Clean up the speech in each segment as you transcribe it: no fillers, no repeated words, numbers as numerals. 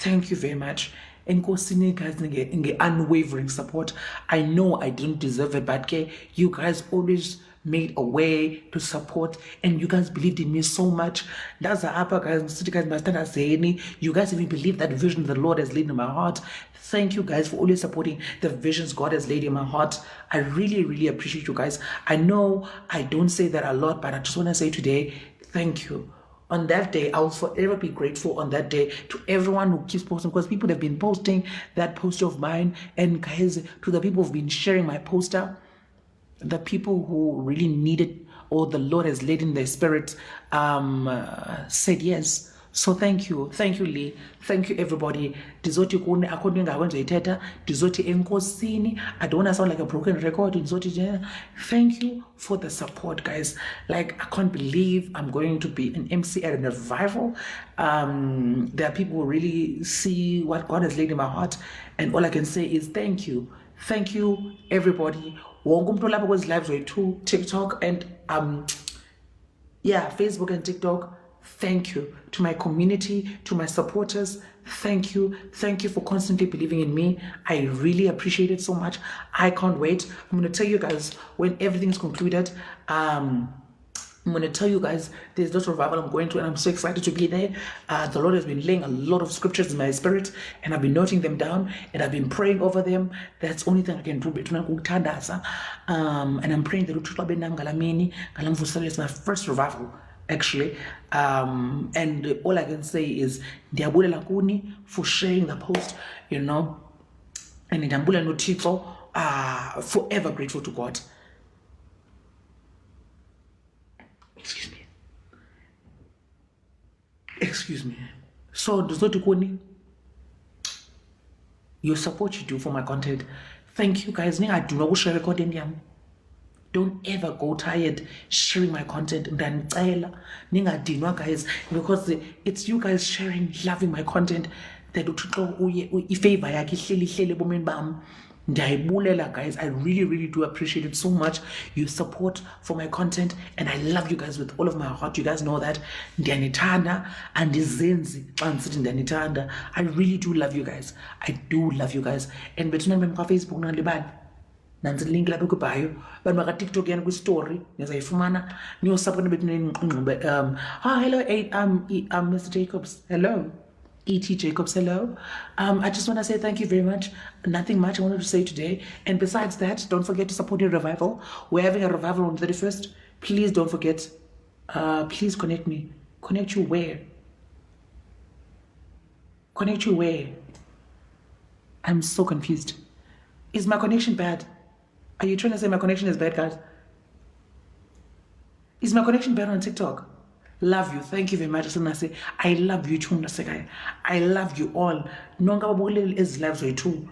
Thank you very much. Enkosini guys, unwavering support. I know I didn't deserve it, but you guys always made a way to support, and you guys believed in me so much. That's the upper guys, you guys even believe that vision the Lord has laid in my heart. Thank you guys for always supporting the visions God has laid in my heart. I really appreciate you guys. I know I don't say that a lot, but I just want to say today, thank you. On that day, I will forever be grateful on that day to everyone who keeps posting, because people have been posting that poster of mine, and guys, to the people who've been sharing my poster, the people who really need it, or the Lord has laid in their spirit, said yes. So thank you Lee, thank you everybody. Ndizoti kuni akho nto ingawenza ithetha, ndizoti enkosini. I don't want to sound like a broken record. Ndizoti thank you for the support, guys. Like, I can't believe I'm going to be an MC at a revival. There are people who really see what God has laid in my heart, and all I can say is thank you everybody. Wonke umuntu lapha kwezi lives wethu, TikTok and Facebook and TikTok. Thank you to my community, to my supporters. Thank you for constantly believing in me. I really appreciate it so much. I can't wait. I'm going to tell you guys when everything's concluded. I'm going to tell you guys there's lots of revival I'm going to, and I'm so excited to be there. The Lord has been laying a lot of scriptures in my spirit, and I've been noting them down, and I've been praying over them. That's the only thing I can do. And I'm praying that it's my first revival, actually. And all I can say is ndiyabulela kuni for sharing the post, and ndiyabulela noThixo, forever grateful to God. Excuse me. So ndizoti kuni, your support you do for my content. Thank you guys. Ningadinwa ukushare content yami. Don't ever go tired sharing my content. Ningadinwa guys, because it's you guys sharing, loving my content, that ifavor yakhe ihleli ebomini bami. Ndiyayibulela guys. I really do appreciate it so much, your support for my content, and I love you guys with all of my heart. You guys know that. Ndiyanithanda andizenzi xa ndisithi ndiyanithanda. I really do love you guys. I do love you guys. And bethuna bemka Facebook nalibani nansi link lapha kwibhayo, bantu baka TikTok yana kwi-story nizayifumana niyosapota bethu nengqube. Hello Mr. Jacobs, hello. E.T. Jacobs, hello. I just want to say thank you very much. Nothing much I wanted to say today. And besides that, don't forget to support your revival. We're having a revival on the 31st. Please don't forget. Please connect me. Connect you where? Connect you where? I'm so confused. Is my connection bad? Are you trying to say my connection is bad, guys? Is my connection bad on TikTok? Love you. Thank you very much. I love you too. I love you all. Nonke ababukeli ezi lives wethu.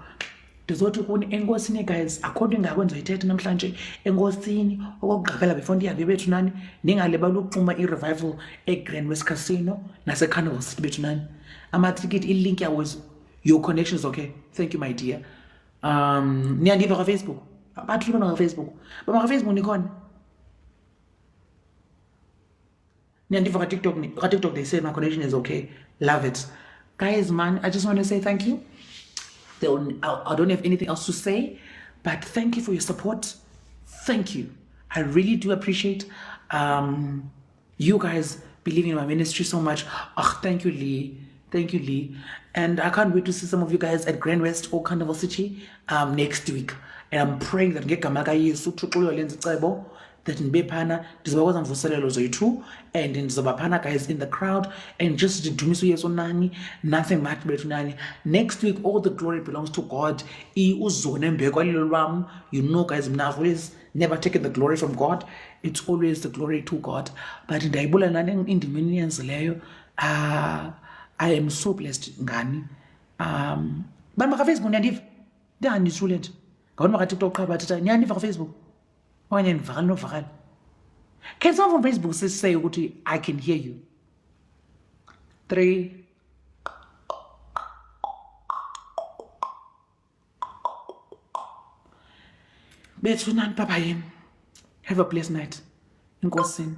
Ndizoti kuni enkosini guys, according ngakwenza ithethe namhlanje enkosini okugqibela before ndihambe bethu nani, ningalibali ukuxuma i-revival eGrand West Casino naseCarnival City bethu nani. Ama-ticket i-link yawo, your connection is okay. Thank you my dear. Niyandiva ka Facebook? Bathi bana ka Facebook. Bama ka Facebook nikhona? TikTok, they say my connection is okay. Love it. Guys, man, I just want to say thank you. I don't have anything else to say, but thank you for your support. Thank you. I really do appreciate you guys believing in my ministry so much. Thank you, Lee. Thank you, Lee. And I can't wait to see some of you guys at Grand West or Carnival City next week. And I'm praying that that ndibe phana ndizobakwazi mvuselelo zethu, and ndizoba phana guys in the crowd, and just ndidumise uyesu nani, nothing much bethu nani. Next week all the glory belongs to God. Uzone mbeko lelo lwam. You know guys, I've always never taken the glory from God. It's always the glory to God. But ndiyayibula nani indimeni yenzileyo. I am so blessed ngani. Bantu baka Facebook niyandiva? Ndiyandisule nje. Ngabantu baka TikTok qha bathetha niyandiva ka Facebook? Can someone from Facebook say ukuthi I can hear you? 3. Bethu nani papa yini. Have a blessed night. Enkosini.